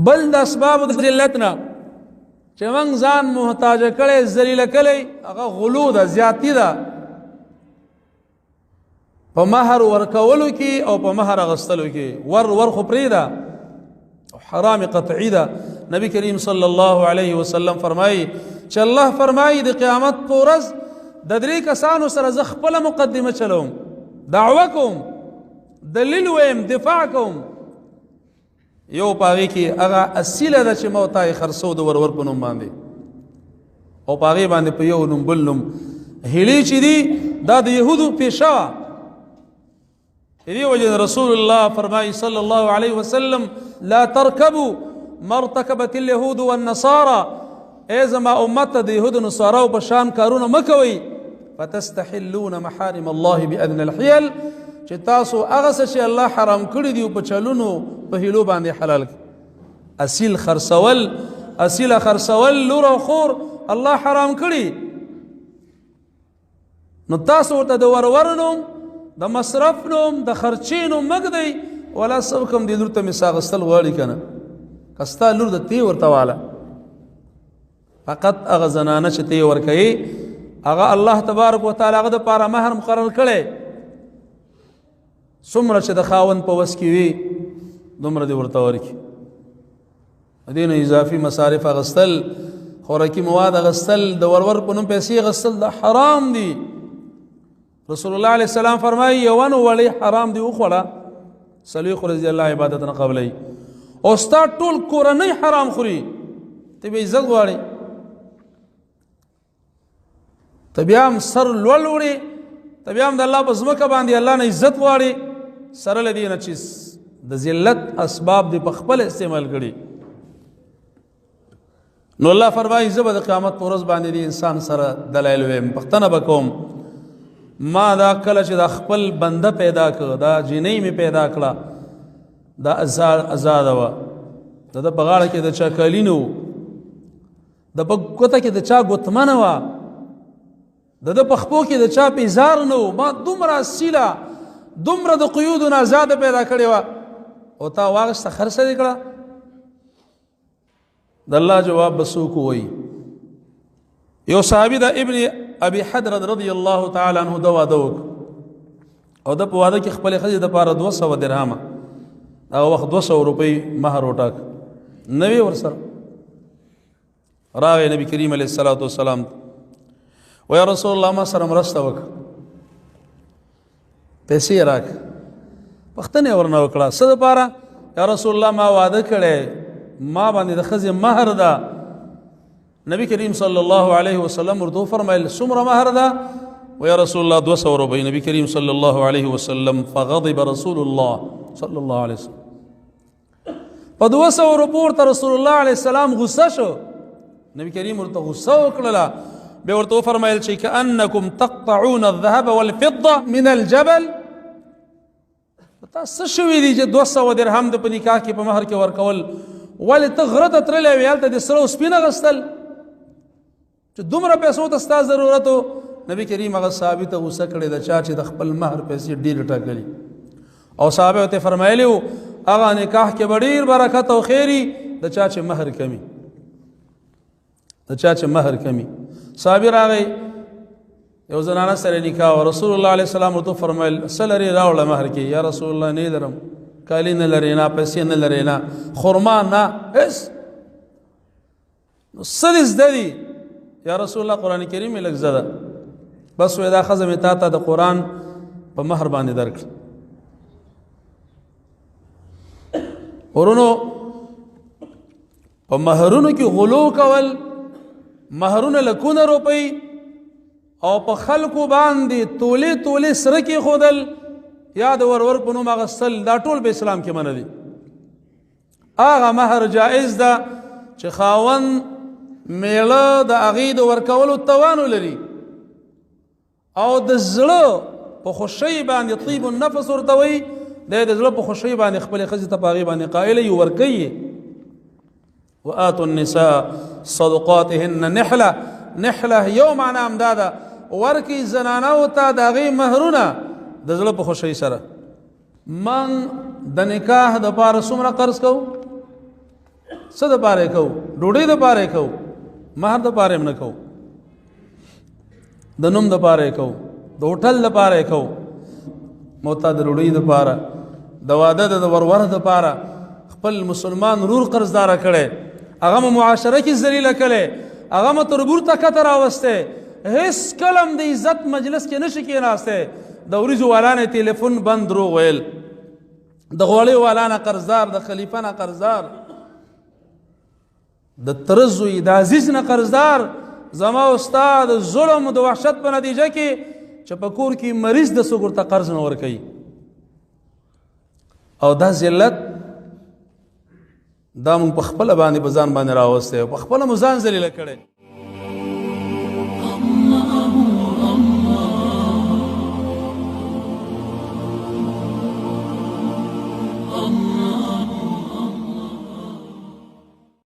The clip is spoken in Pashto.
بل د اسباب د ذلت نه چې موږ ځان محتاج کړی ذلیله کړی هغه غلو ده زیاتی ده په مهر ورکولو کې او په مهر اغستلو کې ور خو پرېږده او حرام قطعي ده نبی کریم صلی الله علیه وسلم فرمایي چې الله فرمایي د قیامت په ورځ د درې کسانو سره زه خپله مقدمه چلوم دعوه کوم دلیل ویم دفاع کوم یو په هغې کې هغه اصیله ده چې ما ورته یې خرڅو د ورور په نوم باندې او په هغې باندې په یو نوم بل نوم هیلې چې دي دا د یهودو پیشه وه دې وجه رسول الله فرمایي صلی الله علیه وسلم لا ترکبوا ما ارتکبت اليهود والنصارى ای زما امت ته د یهودو نصاراو په شان کارونه مه کوئ فتستحلون محارم الله بأدنى الحیل چې تاسو هغه څه چې الله حرام کړي دي په چلونو په هیلو باندې حلال کړي اصیل خرڅول اصیله خرڅول لور او خور الله حرام کړي نو تاسو ورته د ورور نوم د مصرف نوم د خرچې نوم مه ږدئ ولا سب کوم دې لور ته مې سا اخیستل غواړي که نه که ستا لور د تی ورته واله فقط هغه زنانه چې تی ورکوي هغه الله تبارک وتعالی هغه دپاره مهر مقرر کړی څومره چې د خاوند په وس کې وي دومره دې ورته ورکړي د دې نه اضافي مصارف اخیستل خوراکي مواد اخیستل د ورور په نوم پیسې اخیستل دا حرام دي رسول الله علیه السلام فرمایي یو ونه وړی حرام دي وخوړه څلوېښت ورځې الله عبادت نه قبلوي او ستا ټول کورنۍ حرام خوري ته به عزت غواړې ته بیا هم سر لوړ وړې ته بیا هم د الله په ځمکه باندې الله نه عزت غواړې سره له دې نه چې د ذلت اسباب دې په خپل استعمال کړي نو الله فرمایي زه به د قیامت په ورځ باندې د انسان سره دلایل ویم پوښتنه به کوم ما دا کله چې دا خپل بنده پیدا کړ دا جینۍ مې پیدا کړه دا ازاده وه د ده په غاړه کې د چا کالي نه و د په ګوته کې د چا ګوتمنه وه د ده په خپو کې د چا پیزار نه و ما دومره اصیله دومره د قیودو نه ازاده پیدا کړې وه او تا واغسته خرڅه دې کړه د الله جواب به څوک ووایي یو صحابي د ابن ابي حدرد رضی الله تعالی عنه ده واده وکړ او ده په واده کې خپلې ښځې دپاره 200 درهمه هغه وخت 200 روپۍ مهر وټاک نه وي ورسره راغی نبي کریم علیه الصلاة والسلام ویا رسول الله ما سره مرسته وکړه پیسې یې راکړه پوښتنه یې ورنه وکړه څه دپاره یا رسول الله ما واده کړی ما باندې د ښځې مهر ده نبی کریم صلی الله علیه وسلم ورته وفرمیل څومره مهر ده ویا رسول الله 200 روپۍ نبی کریم صلی الله علیه وسلم فغضب رسول الله صلی الله علیه وسلم په 200 روپو ورته رسول الله علیه السلام غصه شو نبی کریم ورته غصه وکړله بیا ورته وفرمیل چې کأنکم تقطعون الذهب والفضة من الجبل تا څه شوي دي چې 200 درهم د په نکاح کې په مهر کې ورکول ولې ته غره ته تللی وې هلته د سره او سپین اخیستل چې دومره پیسو ته ستا ضرورت و نبی کریم هغه صحابي ته غوسه کړې ده چا چې د خپل مهر پیسې ډېرې ټاکلي او صحابه ورته فرمایلي وو هغه نکاح کې به ډېر برکت او خیري د چا چې مهر کمي د چا چې مهر کمي صحابي راغی یو زنانه سره نکاح و رسول الله علیه السلام ورته فرمایل څه لرې راوړه مهر کې یا رسول الله نه لرم کالی نه لرې نه پیسې نه لرې نه خرما نه هېڅ نو څه دې زده دي یا رسول الله قرآن کریم مې لږ زده بس وایي دا ښځه مې تا ته د قرآن په مهر باندې درکړه ورونو په مهرونو کې غلو کول مهرونه لکونه روپۍ او په خلکو باندې تولې تولې سره کېښودل یا د ورور په نوم اخیستل دا ټول په اسلام کې منع دي هغه مهر جایز ده چې خاوند میړه د هغې د ورکولو توان ولري او د زړه په خوښۍ باندې طیب النفس ورته وایي دی د زړه په خوښۍ باندې خپلې ښځې ته په هغې باندې قایله یي ورکوي وآتوا النساء صدقاتهن نحله نحله یو معنی همدا ده ورکي زنانو ته د هغې مهرونه د زړه په خوښۍ سره من د نکاح دپاره څومره قرض کوو څه دپاره یې کوو؟ ډوډۍ دپاره یې کوو، مهر دپاره یې نه کوو، د نوم دپاره یې کوو، د هوټل دپاره یې کوو، موتا د ډوډۍ دپاره، د واده د ورور دپاره خپل مسلمان ورور قرضداره کړی، هغه مو معاشره کې ذلیله کړی، هغه مو تربور ته کته راوستی، هیڅ کله هم د عزت مجلس کې نشي کېناستی، د وریجو والا نه ټلیفون بند دروغ ویل، د غوړیو والا نه قرضدار، د خلیفه نه قرضدار، د تره زوی د عزیز نه قرضدار، زما او ستا د ظلم او د وحشت په نتیجه کې چې په کور کې مریض د څوک ورته قرض نه ورکوي، او دا ذلت دا مونږ په خپله باندې په ځان باندې راوستی او په خپله مو ځان ذلیله کړی.